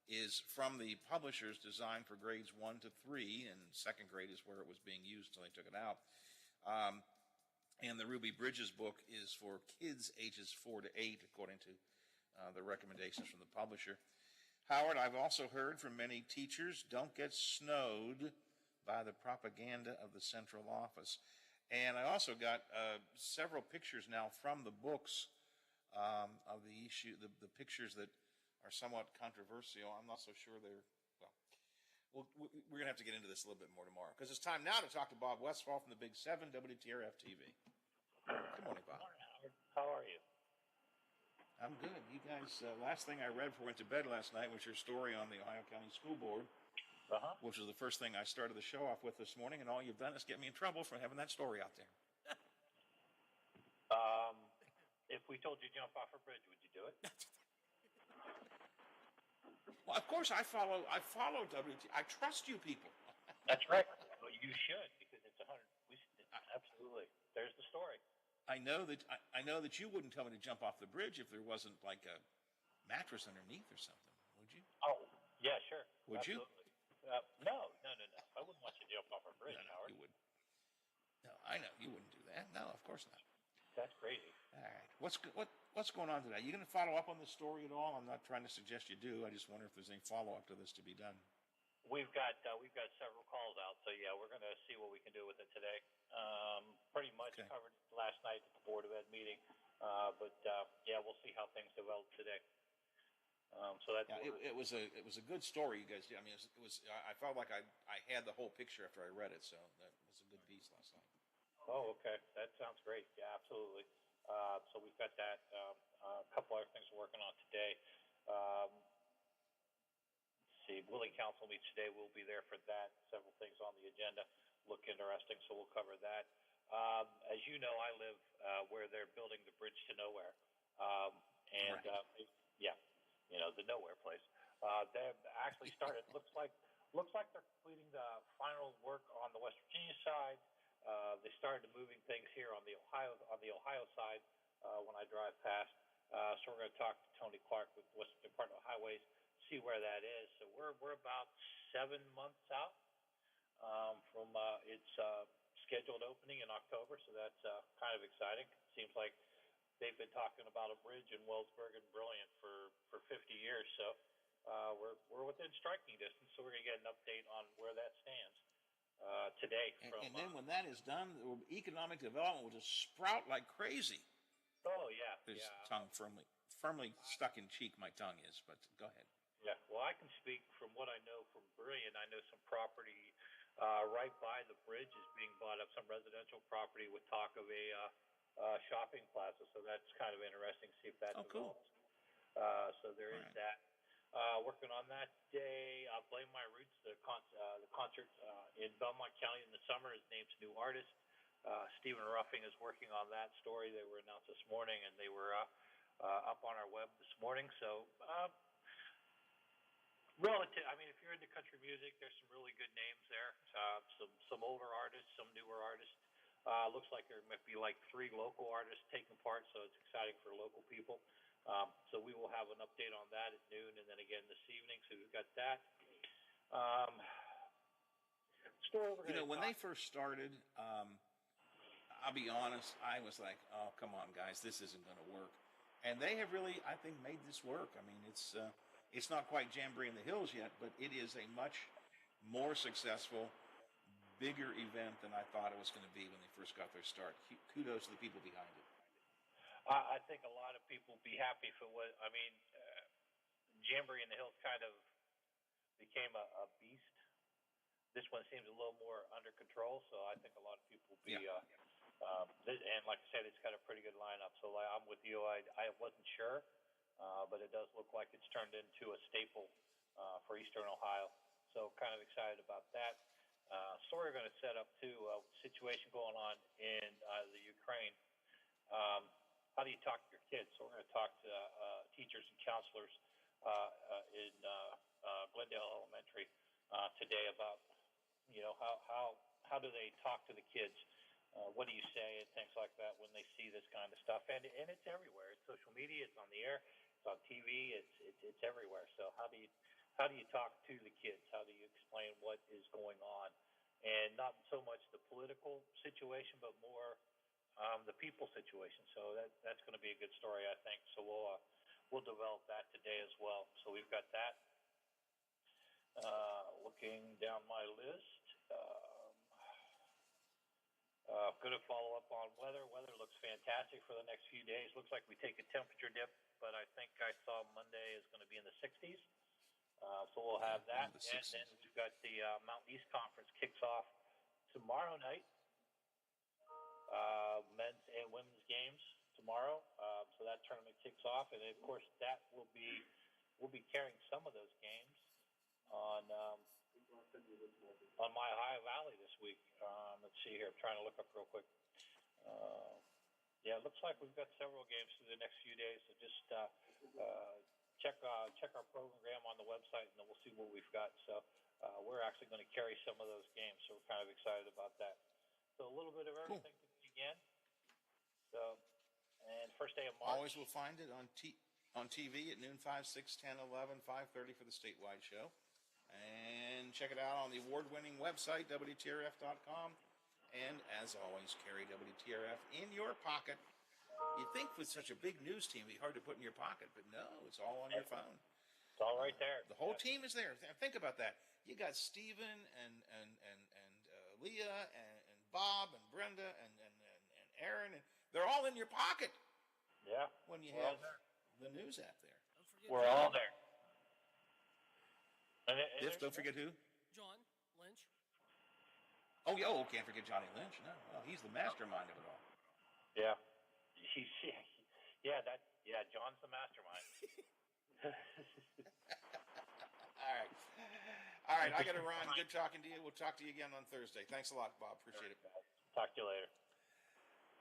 is from the publishers, designed for grades 1 to 3, and second grade is where it was being used until they took it out. And the Ruby Bridges book is for kids ages 4 to 8, according to the recommendations from the publisher. Howard, I've also heard from many teachers, don't get snowed by the propaganda of the central office. And I also got several pictures now from the books of the issue, the pictures that are somewhat controversial. I'm not so sure they're, well, we're going to have to get into this a little bit more tomorrow, because it's time now to talk to Bob Westfall from the Big 7, WTRF TV. Good morning, Bob. Good morning, Howard. How are you? I'm good. You guys, last thing I read before I went to bed last night was your story on the Ohio County School Board. Which was the first thing I started the show off with this morning, and all you've done is get me in trouble for having that story out there. If we told you to jump off a bridge, would you do it? Well, of course, I follow WT. I trust you people. That's right. Well, you should, because it's 100. Absolutely. There's the story. I know that you wouldn't tell me to jump off the bridge if there wasn't like a mattress underneath or something, would you? Oh, yeah, sure. Would Absolutely. you? No. I wouldn't want you to jump off a bridge, Howard. You wouldn't. No, I know you wouldn't do that. No, of course not. That's crazy. All right. What's going on today? You going to follow up on this story at all? I'm not trying to suggest you do. I just wonder if there's any follow up to this to be done. We've got several calls out, so yeah, we're going to see what we can do with it today. Pretty much covered last night at the Board of Ed meeting, but yeah, we'll see how things develop today. So that's it was a good story you guys did. I mean, it was I felt like I had the whole picture after I read it, so that was a good piece last night. Oh, okay, that sounds great. Yeah, absolutely. So we've got that. A couple other things we're working on today. Let's see, Willie Council meets today. We'll be there for that. Several things on the agenda look interesting, so we'll cover that. As you know, I live where they're building the bridge to nowhere, and yeah, you know, the nowhere place. They've actually started. looks like they're completing the final work on the West Virginia side. They started moving things here on the Ohio side when I drive past. So we're going to talk to Tony Clark with West Department of Highways, see where that is. So we're about 7 months out from its scheduled opening in October. So that's kind of exciting. Seems like they've been talking about a bridge in Wellsburg and Brilliant for 50 years. So we're within striking distance. So we're going to get an update on where that stands today. And then when that is done, economic development will just sprout like crazy. Oh yeah. There's tongue firmly stuck in cheek. My tongue is, but go ahead. Yeah. Well, I can speak from what I know from Brilliant. I know some property right by the bridge is being bought up, some residential property with talk of a shopping plaza. So that's kind of interesting. See if that develops. Cool. So there is that. Working on that day. Blame My Roots, the concert in Belmont County in the summer is named New Artist. Stephen Ruffing is working on that story. They were announced this morning, and they were up on our web this morning. So, relative. I mean, if you're into country music, there's some really good names there. Some older artists, some newer artists. Looks like there might be like 3 local artists taking part, so it's exciting for local people. So we will have an update on that at noon, and then again this evening. So we've got that. You know, when they first started, I'll be honest, I was like, oh, come on, guys, this isn't going to work. And they have really, I think, made this work. I mean, it's not quite Jamboree in the Hills yet, but it is a much more successful, bigger event than I thought it was going to be when they first got their start. Kudos to the people behind it. I think a lot of people will be happy for what, I mean, Jamboree in the Hills kind of became a beast. This one seems a little more under control, so I think a lot of people will be, and like I said, it's got a pretty good lineup. So I'm with you. I wasn't sure, but it does look like it's turned into a staple for Eastern Ohio. So kind of excited about that. Story we're going to set up too, situation going on in the Ukraine. How do you talk to your kids? So we're going to talk to teachers and counselors in Glendale Elementary today about, you know, how do they talk to the kids? What do you say and things like that when they see this kind of stuff? And it's everywhere. It's social media. It's on the air. It's on TV. It's everywhere. So how do you talk to the kids? How do you explain what is going on? And not so much the political situation, but more the people situation. So that's going to be a good story, I think. So we'll develop that today as well. So we've got that. Looking down my list, going to follow up on weather. Weather looks fantastic for the next few days. Looks like we take a temperature dip, but I think I saw Monday is going to be in the 60s. So we'll have that. And then we've got the Mountain East Conference kicks off tomorrow night. Men's and women's games tomorrow. So that tournament kicks off, and of course that we'll be carrying some of those games on my Ohio Valley this week. Let's see here. I'm trying to look up real quick. Yeah, it looks like we've got several games through the next few days. So just check our program on the website, and then we'll see what we've got. So we're actually going to carry some of those games. So we're kind of excited about that. So a little bit of everything to begin. So, and first day of March. Always will find it on TV at noon, 5, 6, 10, 11, 5:30 for the statewide show. And check it out on the award-winning website, WTRF.com. And as always, carry WTRF in your pocket. You'd think with such a big news team, it'd be hard to put in your pocket, but no, it's all on your phone. It's all right there. The whole team is there. Think about that. You got Steven and Leah and Bob and Brenda and Aaron, and they're all in your pocket. Yeah. When you have the news app there. We're all there. Biff, don't forget who? John Lynch. Oh, yeah. Oh, can't forget Johnny Lynch. No, well, he's the mastermind of it all. Yeah. John's the mastermind. All right, I got to run. Good talking to you. We'll talk to you again on Thursday. Thanks a lot, Bob. Appreciate it. Talk to you later.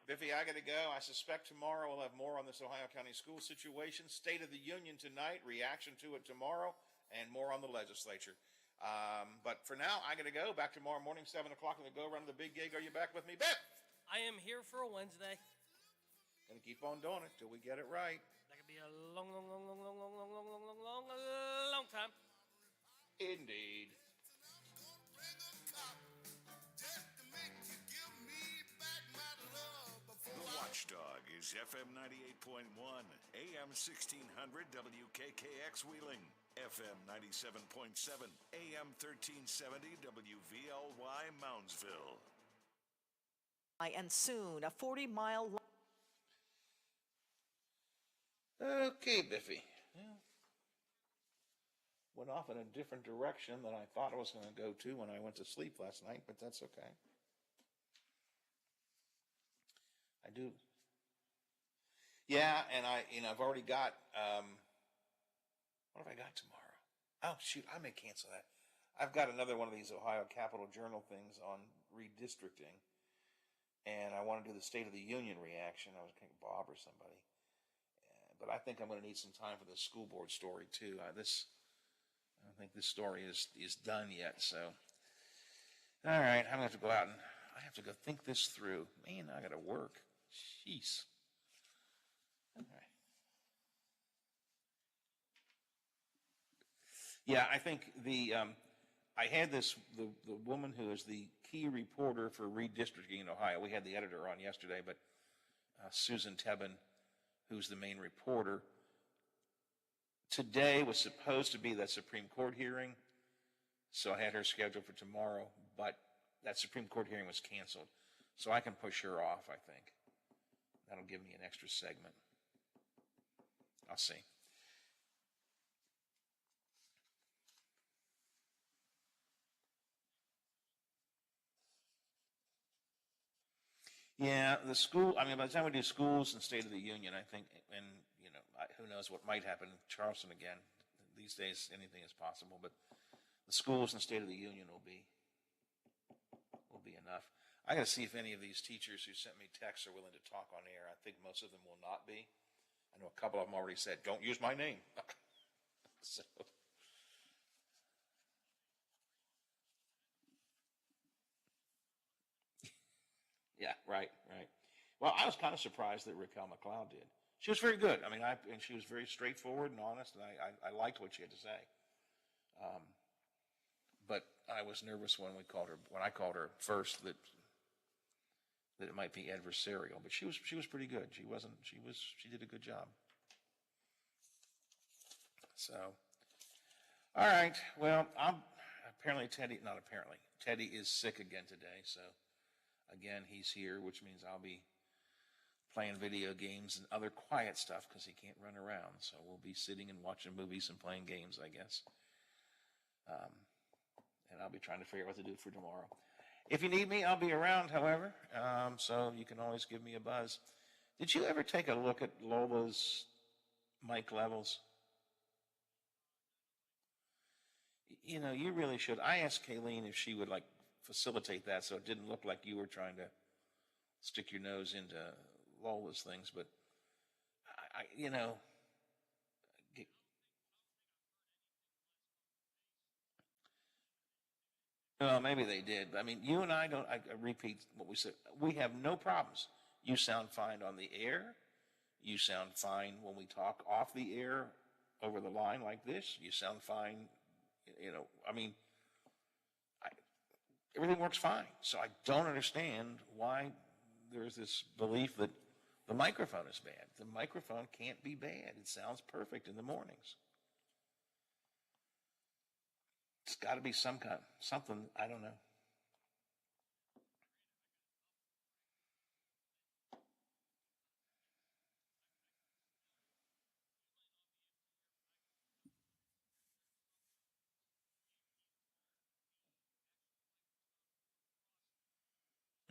Biffy, I got to go. I suspect tomorrow we'll have more on this Ohio County school situation. State of the Union tonight, reaction to it tomorrow, and more on the legislature. But for now, I got to go. Back tomorrow morning, 7 o'clock, and we go around to the big gig. Are you back with me, Biff? I am here for a Wednesday. Gonna keep on doing it till we get it right. That could be a long time. Indeed. The Watchdog is FM 98.1, AM 1600 WKKX Wheeling, FM 97.7, AM 1370 WVLY Moundsville. And soon a 40-mile. Okay, Biffy. Well, went off in a different direction than I thought I was going to go to when I went to sleep last night, but that's okay. I do. Yeah, and I've already got, what have I got tomorrow? Oh, shoot, I may cancel that. I've got another one of these Ohio Capitol Journal things on redistricting, and I want to do the State of the Union reaction. I was thinking Bob or somebody. But I think I'm going to need some time for the school board story, too. I don't think this story is done yet, so. All right, I'm going to have to go out and I have to go think this through. Man, I got to work. Jeez. All right. Yeah, I think I had the woman who is the key reporter for redistricting in Ohio. We had the editor on yesterday, but Susan Tebben, who's the main reporter. Today was supposed to be that Supreme Court hearing, so I had her scheduled for tomorrow, but that Supreme Court hearing was canceled. So I can push her off, I think. That'll give me an extra segment. I'll see. Yeah, the school, by the time we do schools and State of the Union, I think, and, who knows what might happen in Charleston again. These days, anything is possible, but the schools and State of the Union will be enough. I got to see if any of these teachers who sent me texts are willing to talk on air. I think most of them will not be. I know a couple of them already said, don't use my name. So. Yeah, right. Well, I was kind of surprised that Raquel McLeod did. She was very good. And she was very straightforward and honest, and I liked what she had to say. But I was nervous when I called her first that it might be adversarial. But she was pretty good. She did a good job. So, all right. Well, Teddy is sick again today. So, again, he's here, which means I'll be playing video games and other quiet stuff because he can't run around. So we'll be sitting and watching movies and playing games, I guess. And I'll be trying to figure out what to do for tomorrow. If you need me, I'll be around, however. So you can always give me a buzz. Did you ever take a look at Lola's mic levels? You really should. I asked Kayleen if she would facilitate that so it didn't look like you were trying to stick your nose into Lola's things, but well, maybe they did. But you and I repeat what we said. We have no problems. You sound fine on the air. You sound fine when we talk off the air over the line like this. You sound fine, I mean, everything works fine. So I don't understand why there's this belief that the microphone is bad. The microphone can't be bad. It sounds perfect in the mornings. It's got to be something, I don't know.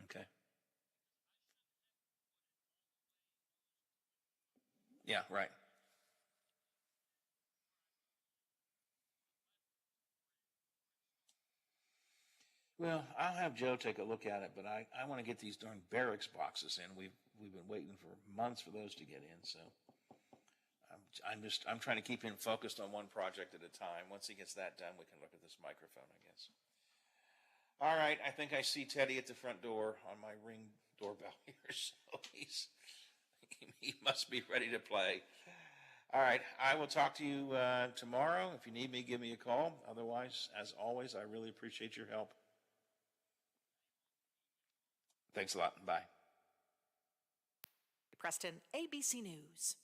Okay. Yeah, right. Well, I'll have Joe take a look at it, but I want to get these darn barracks boxes in. We've been waiting for months for those to get in, so I'm trying to keep him focused on one project at a time. Once he gets that done, we can look at this microphone, I guess. All right, I think I see Teddy at the front door on my Ring doorbell here, so he must be ready to play. All right, I will talk to you tomorrow. If you need me, give me a call. Otherwise, as always, I really appreciate your help. Thanks a lot. Bye. Preston, ABC News.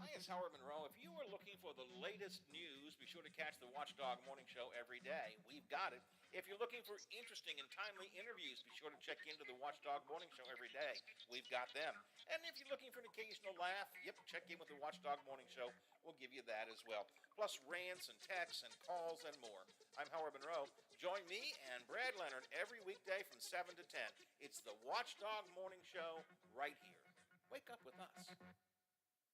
Hi, it's Howard Monroe. If you are looking for the latest news, be sure to catch the Watchdog Morning Show every day. We've got it. If you're looking for interesting and timely interviews, be sure to check into the Watchdog Morning Show every day. We've got them. And if you're looking for an occasional laugh, check in with the Watchdog Morning Show. We'll give you that as well. Plus rants and texts and calls and more. I'm Howard Monroe. Join me and Brad Leonard every weekday from 7 to 10. It's the Watchdog Morning Show right here. Wake up with us.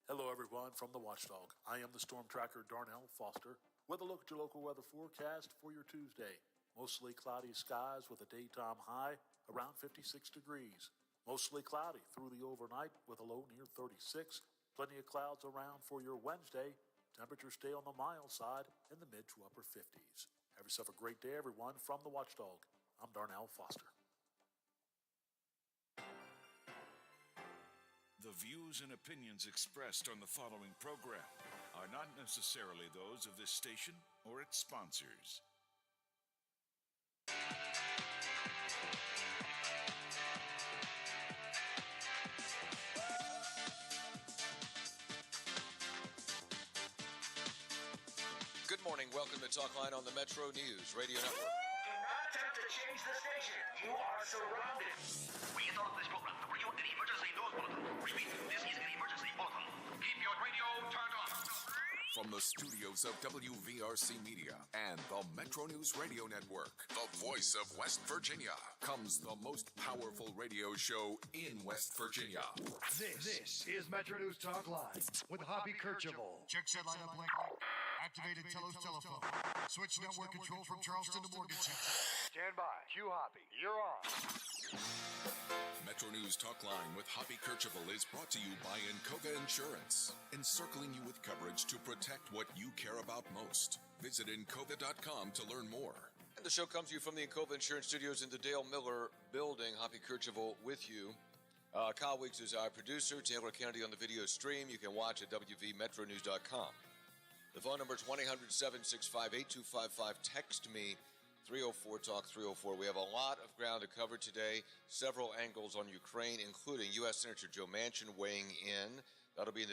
Hello, everyone, from the Watchdog. I am the storm tracker, Darnell Foster, with a look at your local weather forecast for your Tuesday. Mostly cloudy skies with a daytime high around 56 degrees. Mostly cloudy through the overnight with a low near 36. Plenty of clouds around for your Wednesday. Temperatures stay on the mild side in the mid to upper 50s. Have yourself a great day, everyone, from the Watchdog. I'm Darnell Foster. The views and opinions expressed on the following program are not necessarily those of this station or its sponsors. Good morning. Welcome to Talkline on the Metro News Radio Network. Do not attempt to change the station. You are surrounded. We interrupt this program to bring you an emergency news bulletin. Repeat, this is an emergency bulletin. Keep your radio turned on. From the studios of WVRC Media and the Metro News Radio Network, the voice of West Virginia, comes the most powerful radio show in West Virginia. This is Metro News Talk Live with Hoppy Kercheval. Check set lineup link. Activated Telos telephone. Switch network control from Charleston to Morgantown. Stand by. Q Hoppy. You're on. Metro News Talk Line with Hoppy Kercheval is brought to you by Encova Insurance, encircling you with coverage to protect what you care about most. Visit Encova.com to learn more. And the show comes to you from the Encova Insurance Studios in the Dale Miller building. Hoppy Kercheval with you. Kyle Weeks is our producer. Taylor Kennedy on the video stream. You can watch at WVMetroNews.com. The phone number is 1-800-765-8255. Text me, 304-TALK-304. We have a lot of ground to cover today. Several angles on Ukraine, including U.S. Senator Joe Manchin weighing in. That'll be in the